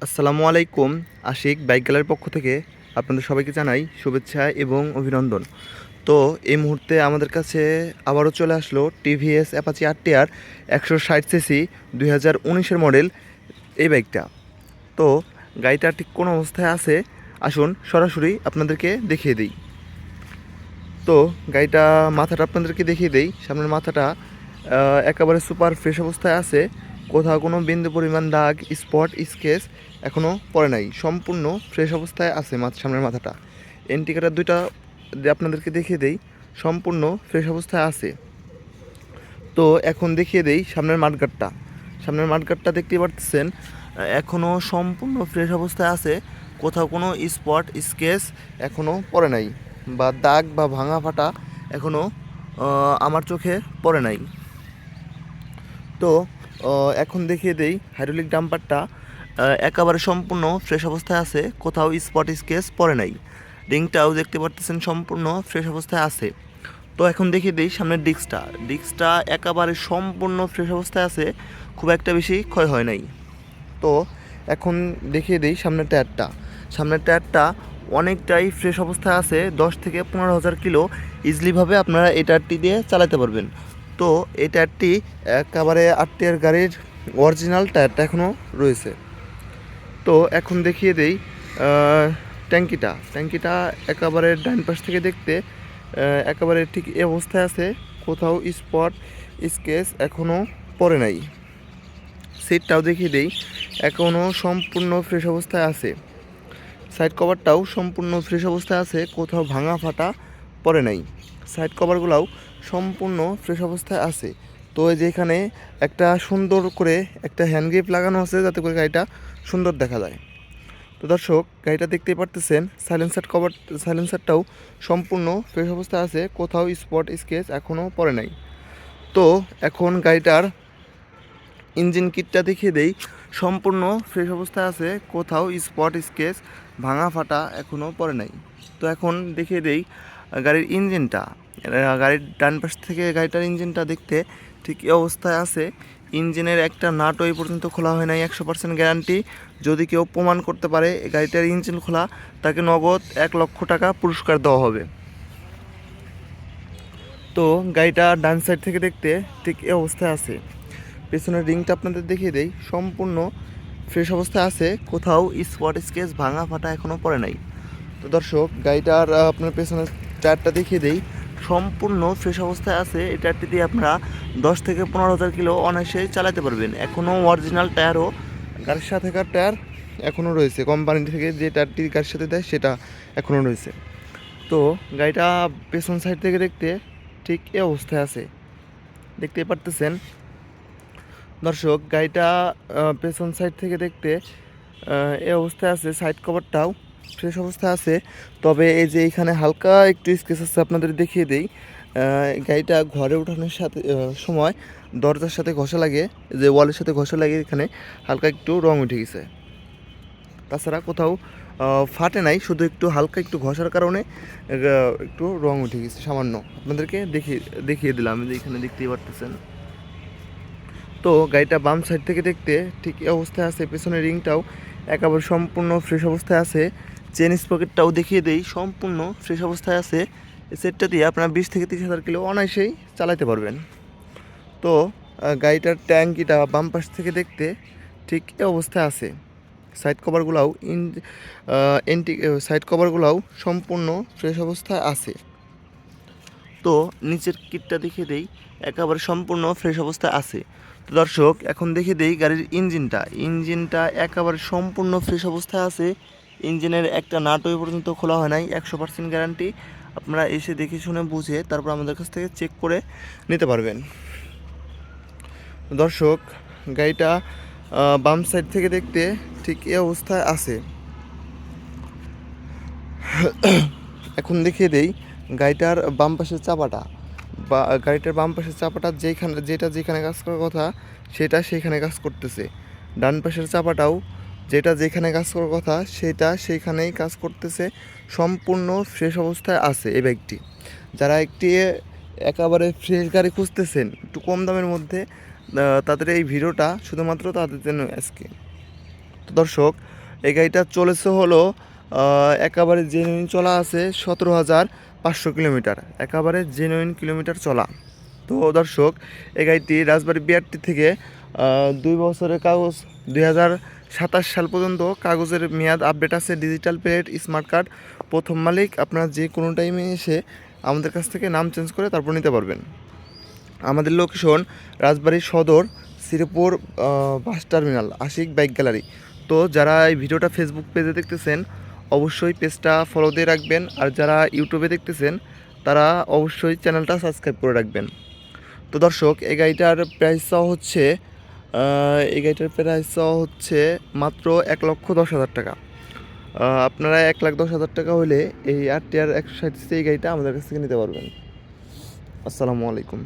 আসসালামু আলাইকুম। আশিক বাইক গ্যালারির পক্ষ থেকে আপনাদের সবাইকে জানাই শুভেচ্ছা এবং অভিনন্দন। তো এই মুহূর্তে আমাদের কাছে আবারও চলে আসলো টিভিএস অ্যাপাচি আর 160 সিসি 2019-এর মডেল এই বাইকটা। তো গাড়িটা ঠিক কোন অবস্থায় আছে আসুন সরাসরি আপনাদেরকে দেখিয়ে দিই। তো গাড়িটা মাথাটা আপনাদেরকে দেখিয়ে দেই। সামনের মাথাটা একেবারে সুপার ফ্রেশ অবস্থায় আছে। কোথাও কোনো বিন্দু পরিমাণ দাগ, স্পট, স্কেচ এখনও পড়ে নাই। সম্পূর্ণ ফ্রেশ অবস্থায় আছে সামনের মাথাটা। ইন্ডিকেটার দুইটা আপনাদেরকে দেখিয়ে দেই, সম্পূর্ণ ফ্রেশ অবস্থায় আছে। তো এখন দেখিয়ে দেই সামনের মাঠগাটটা। সামনের মাঠগাটটা দেখতেই পারতেছেন এখনও সম্পূর্ণ ফ্রেশ অবস্থায় আছে। কোথাও কোনো স্পট, স্কেচ এখনও পড়ে নাই, বা দাগ বা ভাঙা ফাটা এখনও আমার চোখে পড়ে নাই। তো এখন দেখিয়ে দেই হাইড্রোলিক ডাম্পারটা একেবারে সম্পূর্ণ ফ্রেশ অবস্থায় আছে। কোথাও স্পট, স্কেচ পড়ে নাই। রিংটাও দেখতে পারতেছেন সম্পূর্ণ ফ্রেশ অবস্থায় আছে। তো এখন দেখিয়ে দিই সামনের ডিস্কটা একেবারে সম্পূর্ণ ফ্রেশ অবস্থায় আছে, খুব একটা বেশি ক্ষয় হয় নাই। তো এখন দেখিয়ে দিই সামনের টায়ারটা অনেকটাই ফ্রেশ অবস্থায় আছে। 10 থেকে 15,000 কিলো ইজিলিভাবে আপনারা এই টায়ারটি দিয়ে চালাতে পারবেন। তো এই টায়ারটি একেবারে 8 গাড়ির অরিজিনাল টায়ারটা এখনও রয়েছে। তো এখন দেখিয়ে দেই ট্যাঙ্কিটা একেবারে ডান পাশ থেকে দেখতে একেবারে ঠিক এই অবস্থায় আছে। কোথাও স্পট, স্কেচ এখনও পড়ে নাই। সিটটাও দেখিয়ে দেই, এখনও সম্পূর্ণ ফ্রেশ অবস্থায় আছে। সাইড কভারটাও সম্পূর্ণ ফ্রেশ অবস্থায় আছে, কোথাও ভাঙা ফাটা পড়ে নাই। সাইড কভারগুলোও সম্পূর্ণ ফ্রেশ অবস্থায় আছে। তো এই যে এখানে একটা সুন্দর করে একটা হ্যান্ড গ্রিপ লাগানো আছে, যাতে করে গাড়িটা সুন্দর দেখা যায়। তো দর্শক, গাড়িটা দেখতেই পারতেছেন সাইলেন্সারটাও সম্পূর্ণ ফ্রেশ অবস্থায় আছে, কোথাও স্পট, স্কেচ এখনও পড়ে নাই। তো এখন গাড়িটার ইঞ্জিন কিটটা দেখিয়ে দেই, সম্পূর্ণ ফ্রেশ অবস্থায় আছে, কোথাও স্পট, স্কেচ ভাঙা ফাটা এখনও পড়ে নাই। তো এখন দেখিয়ে দেই গাড়ির ইঞ্জিনটা। গাড়ির ডান পাশ থেকে গাড়িটার ইঞ্জিনটা দেখতে ঠিক এই অবস্থায় আছে। ইঞ্জিনের একটা নাটও এই পর্যন্ত খোলা হয় নাই, 100% গ্যারান্টি। যদি কেউ প্রমাণ করতে পারে গাড়িটার ইঞ্জিন খোলা, তাকে নগদ 1,00,000 টাকা পুরস্কার দেওয়া হবে। তো গাড়িটা ডান সাইড থেকে দেখতে ঠিক এই অবস্থায় আছে। পেছনের রিংটা আপনাদের দেখিয়ে দেই, সম্পূর্ণ ফ্রেশ অবস্থায় আছে, কোথাও স্পট, স্কেচ ভাঙা ফাটা এখনও পড়ে নাই। তো দর্শক, গাড়িটার আপনার পেছনের টায়ারটা দেখিয়ে দেই, সম্পূর্ণ ফ্রেশ অবস্থায় আছে। এই টায়ারটি দিয়ে আপনারা 10 থেকে 15,000 কিলো অনায়াসেই চালাতে পারবেন। এখনও অরিজিনাল টায়ারও গাড়ির সাথেকার টায়ার এখনও রয়েছে। কোম্পানি থেকে যে টায়ারটি গাড়ির সাথে দেয় সেটা এখনও রয়েছে। তো গাড়িটা পেছন সাইড থেকে দেখতে ঠিক এই অবস্থায় আছে, দেখতেই পারতেছেন। দর্শক, গাড়িটা পেছন সাইড থেকে দেখতে এই অবস্থায় আছে। সাইড কভারটাও ফ্রেশ অবস্থায় আছে, তবে এই যে এইখানে হালকা একটু স্কেচ আছে, আপনাদের দেখিয়ে দেই। গাড়িটা ঘরে ওঠানোর সাথে সময় দরজার সাথে ঘষা লাগে, যে ওয়ালের সাথে ঘষা লাগে, এখানে হালকা একটু রং উঠে গেছে। তাছাড়া কোথাও ফাটে নাই, শুধু একটু হালকা একটু ঘষার কারণে একটু রং উঠে গেছে সামান্য। আপনাদেরকে দেখিয়ে দিলাম, যে এখানে দেখতেই পারতেছেন। তো গাড়িটা বাম সাইড থেকে দেখতে ঠিক এই অবস্থায় আছে। পেছনের রিংটাও একেবারে সম্পূর্ণ ফ্রেশ অবস্থায় আছে। চেন স্পকেটটাও দেখিয়ে দেই, সম্পূর্ণ ফ্রেশ অবস্থায় আছে। এই সেটটা দিয়ে আপনারা 20 থেকে 30,000 কিলো অনায়াসেই চালাতে পারবেন। তো গাড়িটার ট্যাঙ্কিটা বাম পাশ থেকে দেখতে ঠিক এই অবস্থায় আছে। সাইড কভারগুলোও সাইড কভারগুলোও সম্পূর্ণ ফ্রেশ অবস্থায় আছে। তো নিচের কিটটা দেখিয়ে দেই, একেবারে সম্পূর্ণ ফ্রেশ অবস্থায় আছে। তো দর্শক, এখন দেখিয়ে দেই গাড়ির ইঞ্জিনটা একেবারে সম্পূর্ণ ফ্রেশ অবস্থায় আছে। ইঞ্জিনের একটা নাট ওই পর্যন্ত খোলা হয় নাই, 100% গ্যারান্টি। আপনারা এসে দেখে শুনে বুঝে তারপর আমাদের কাছ থেকে চেক করে নিতে পারবেন। দর্শক, গাড়িটা বাম সাইড থেকে দেখতে ঠিক এই অবস্থায় আছে। এখন দেখিয়ে দেই গাড়িটার বাম পাশের চাপাটা, বা গাড়িটার বাম পাশের চাপাটা যেখানে কাজ করার কথা সেটা সেইখানে কাজ করতেছে। ডান পাশের চাপাটাও যেখানে কাজ করার কথা সেটা সেইখানেই কাজ করতেছে। সম্পূর্ণ ফ্রেশ অবস্থায় আছে এই বাইকটি। যারা একটি একেবারে ফ্রেশ গাড়ি খুঁজতেছেন একটু কম দামের মধ্যে, তাদের এই ভিডিওটা শুধুমাত্র তাদের জন্য আজকে। তো দর্শক, এই গাড়িটা চলেছে হলো একেবারে জেনুইন চলা আছে 17,500 কিলোমিটার, একেবারে জেনুইন কিলোমিটার চলা। তো দর্শক, এই গাড়িটি রাজবাড়ী বিআরটি থেকে 2 বছরের কাগজ, 2027 সাল পর্যন্ত কাগজের মেয়াদ আপডেট আছে, ডিজিটাল প্লেট, স্মার্ট কার্ড। প্রথম মালিক, আপনারা যে কোনো টাইমে এসে আমাদের কাছ থেকে নাম চেঞ্জ করে তারপর নিতে পারবেন। আমাদের location Rajbari Sadar, Sreepur bus terminal, Ashik bike gallery. তো যারা এই ভিডিওটা ফেসবুক পেজে দেখতেছেন অবশ্যই পেজটা ফলো দিয়ে রাখবেন, আর যারা ইউটিউবে দেখতেছেন তারা অবশ্যই চ্যানেলটা সাবস্ক্রাইব করে রাখবেন। তো দর্শক, এই গাড়িটার প্রাইস হচ্ছে মাত্র 1,10,000 টাকা। আপনারা 1,10,000 টাকা হলে এই RTR 160 এই গাড়িটা আমাদের কাছ থেকে নিতে পারবেন। আসসালামু আলাইকুম।